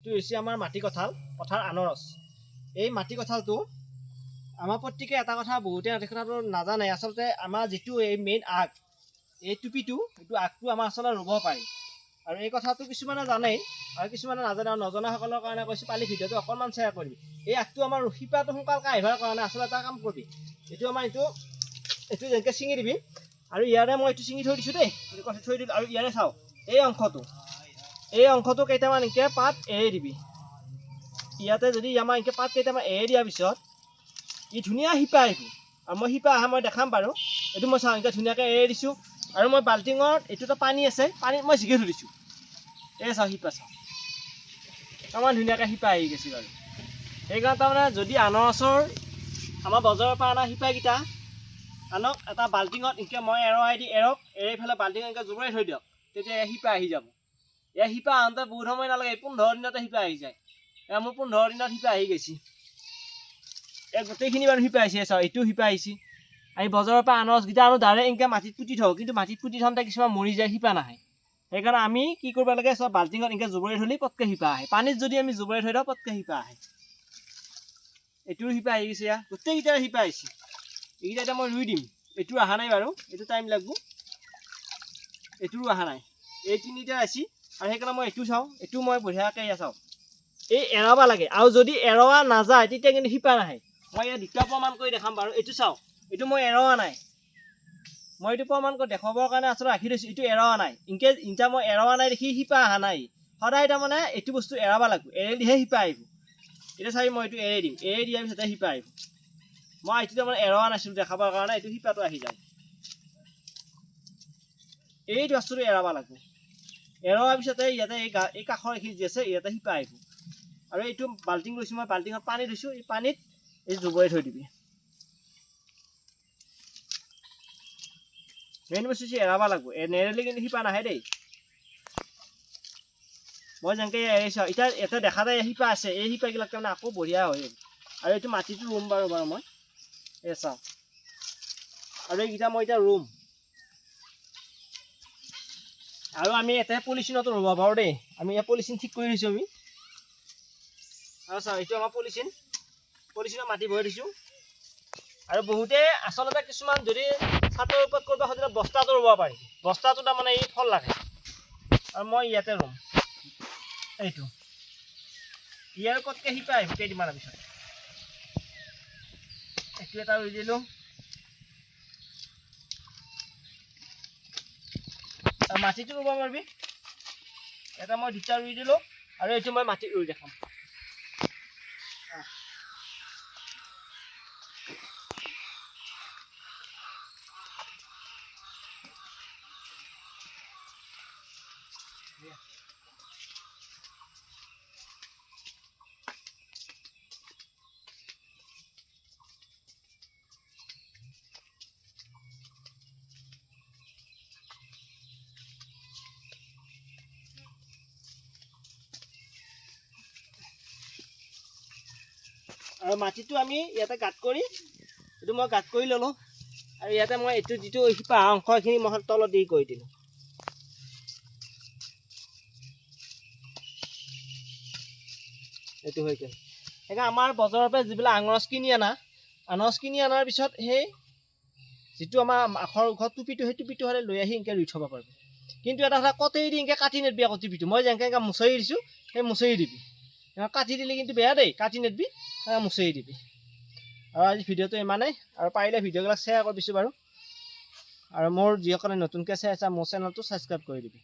এইটো হৈছে আমাৰ মাটি কঁঠাল পথাৰ আনাৰস। এই মাটি কঁঠালটো আমাৰ প্ৰত্যেকে এটা কথা বহুতে কথাটো নাজানে, আচলতে আমাৰ যিটো এই মেইন আগ এই টুপিটো এইটো আগটো আমাৰ আচলতে ৰুব পাৰি। আৰু এই কথাটো কিছুমানে জানেই আৰু কিছুমানে নাজানে, আৰু নজনাসকলৰ কাৰণে কৈছোঁ পালি ভিডিঅ'টো অকণমান শ্বেয়াৰ কৰিবি। এই আগটো আমাৰ শিপাটো সোনকালকৈ আহিবৰ কাৰণে আচলতে এটা কাম কৰিবি, এইটো আমাৰ এইটো যেনেকৈ ছিঙি দিবি। আৰু ইয়াৰে মই এইটো ছিঙি থৈ দিছোঁ দেই, এইটো কথা থৈ দিলোঁ। আৰু ইয়াৰে চাওঁ এই অংশটো কেইটামান এনেকৈ পাত এৰি দিবি। ইয়াতে যদি আমাৰ এনেকৈ পাত কেইটামান এৰি দিয়াৰ পিছত ই ধুনীয়া শিপা আহিব। আৰু মই শিপা অহা মই দেখাম বাৰু। এইটো মই চাওঁ এনেকৈ ধুনীয়াকৈ এৰি দিছোঁ। আৰু মই বাল্টিঙত এইটোতো পানী আছে, পানীত মই জিকি থৈ দিছোঁ। এই চাওঁ শিপা চাওঁ, আমাৰ ধুনীয়াকৈ শিপা আহি গৈছে বাৰু। সেইকাৰণে তাৰমানে যদি আনাৰসৰ আমাৰ বজাৰৰ পৰা অনা শিপাকেইটা আনক এটা বাল্টিঙত এনেকৈ মই এৰি পেলাই বাল্টিঙত এনেকৈ জোবৰাই থৈ দিয়ক, তেতিয়া শিপা আহি যাব। এই শিপা আহোঁতে বহুত সময় নালাগে, 15 দিনতে শিপা আহি যায়। মোৰ 15 দিনত শিপা আহি গৈছে। গোটেইখিনি বাৰু শিপা আহিছে, চাওঁ এইটো শিপা আহিছে। আমি বজাৰৰ পৰা আনাৰসকেইটা আনো ডাইৰেক্ট এনেকৈ মাটিত পুতি থওঁ, কিন্তু মাটিত পুতি থওঁতে কিছুমান মৰি যায়, শিপা নাহে। সেইকাৰণে আমি কি কৰিব লাগে, চব বাল্টিঙত এনেকৈ জোবৰাই থ'লে পটকৈ শিপা আহে। পানীত যদি আমি জোবৰাই থৈ দিওঁ পটকৈ শিপা আহে। এইটোৰো শিপা আহি গৈছে, গোটেইকেইটাৰে শিপা আহিছে। এইকেইটা এতিয়া মই ৰুই দিম। এইটো অহা নাই বাৰু, এইটো টাইম লাগিব। এইটোৰো অহা নাই, এই তিনিটা আহিছে। আৰু সেইকাৰণে মই এইটো চাওঁ, এইটো মই বঢ়িয়াকৈ চাওঁ। এই এৰাব লাগে, আৰু যদি এৰোৱা নাযায় তেতিয়া কিন্তু শিপা নাহে। মই ইয়াত দুটা প্ৰমাণ কৰি দেখাম বাৰু। এইটো চাওঁ, এইটো মই এৰোৱা নাই। মই এইটো প্ৰমাণ কৰি দেখাবৰ কাৰণে আচলতে ৰাখি থৈছোঁ। এইটো এৰোৱা নাই, ইনকেছ এতিয়া মই এৰোৱা নাই দেখি শিপা অহা নাই। সদায় তাৰমানে এইটো বস্তু এৰাব লাগিব, এৰিলেহে শিপা আহিব। এতিয়া চাবি মই এইটো এৰি দিম, এৰি দিয়াৰ পিছতে শিপা আহিব। মই এইটো তাৰমানে এৰোৱা নাছিলোঁ দেখাবৰ কাৰণে, এইটো শিপাটো আহি যায়। এই বস্তুটো এৰাব লাগিব, এৰোৱাৰ পিছতে ইয়াতে এই কাষৰ এইখিনি যি আছে ইয়াতে শিপা আহিব। আৰু এইটো বাল্টিং লৈছোঁ মই, বাল্টিঙত পানী দিছোঁ, এই পানীত এই জোবৰাই থৈ দিবি। মেইন বস্তু হৈছে এৰাব লাগিব, নেৰিলে কিন্তু শিপা নাহে দেই। মই যেনেকৈ এৰিছোঁ এতিয়া ইয়াতে দেখা যায় শিপা আছে, এই শিপাবিলাক তাৰমানে আকৌ বঢ়িয়া হয়। আৰু এইটো মাটিটো ৰুম বাৰু মই এই চাওঁ। আৰু এইকেইটা মই এতিয়া ৰুম। আৰু আমি ইয়াতে পলিচিনতো ৰুব পাৰোঁ দেই। আমি ইয়াত পলিচিন ঠিক কৰি দিছোঁ আমি। আৰু চাওঁ এইটো আমাৰ পলিচিনত মাটি ভৰাই দিছোঁ। আৰু বহুতে আচলতে কিছুমান যদি ছাতৰ ওপৰত কৰিব খুজিলে বস্তাটো ৰুব পাৰি, বস্তাটো তাৰমানে এই ফল লাগে। আৰু মই ইয়াতে ৰুম, এইটো ইয়াৰ পটকৈ শিপা আহিব কেইদিনমানৰ পিছত। এইটো এটা ৰুই দিলোঁ। আৰু মাটিটো ৰুব পাৰিবি, এটা মই দুটা ৰুই দিলোঁ। আৰু এইটো মই মাটিত ৰুই দেখাম। আৰু মাটিটো আমি ইয়াতে গাঁত কৰি, এইটো মই গাঁত কৰি ল'লোঁ। আৰু ইয়াতে মই এইটো যিটো শিপা অংশ এইখিনি মই তলত দি কৰি দিলোঁ। এইটো হৈ গ'ল। সেইকাৰণে আমাৰ বজাৰৰ পৰা যিবিলাক আনাৰস কিনি অনাৰ পিছত সেই যিটো আমাৰ আখৰ ঘৰ টুপিটো, সেই টুপিটো হ'লে লৈ আহি এনেকৈ ৰুই থ'ব পাৰিব। কিন্তু এটা কথা কটেই দি এনেকৈ কাটি নিদিবি আকৌ টুপিটো। মই যেনেকৈ মুচৰি দিছোঁ সেই মুচৰি দিবি, কাটি দিলে কিন্তু বেয়া দেই, কাটি নিদিবি, মুচৰি দিবি। আৰু আজি ভিডিঅ'টো ইমানেই, আৰু পাৰিলে ভিডিঅ'বিলাক শ্বেয়াৰ কৰি দিছোঁ বাৰু। আৰু মোৰ যিসকলে নতুনকৈ চাই আছে মোৰ চেনেলটো ছাবস্ক্ৰাইব কৰি দিবি।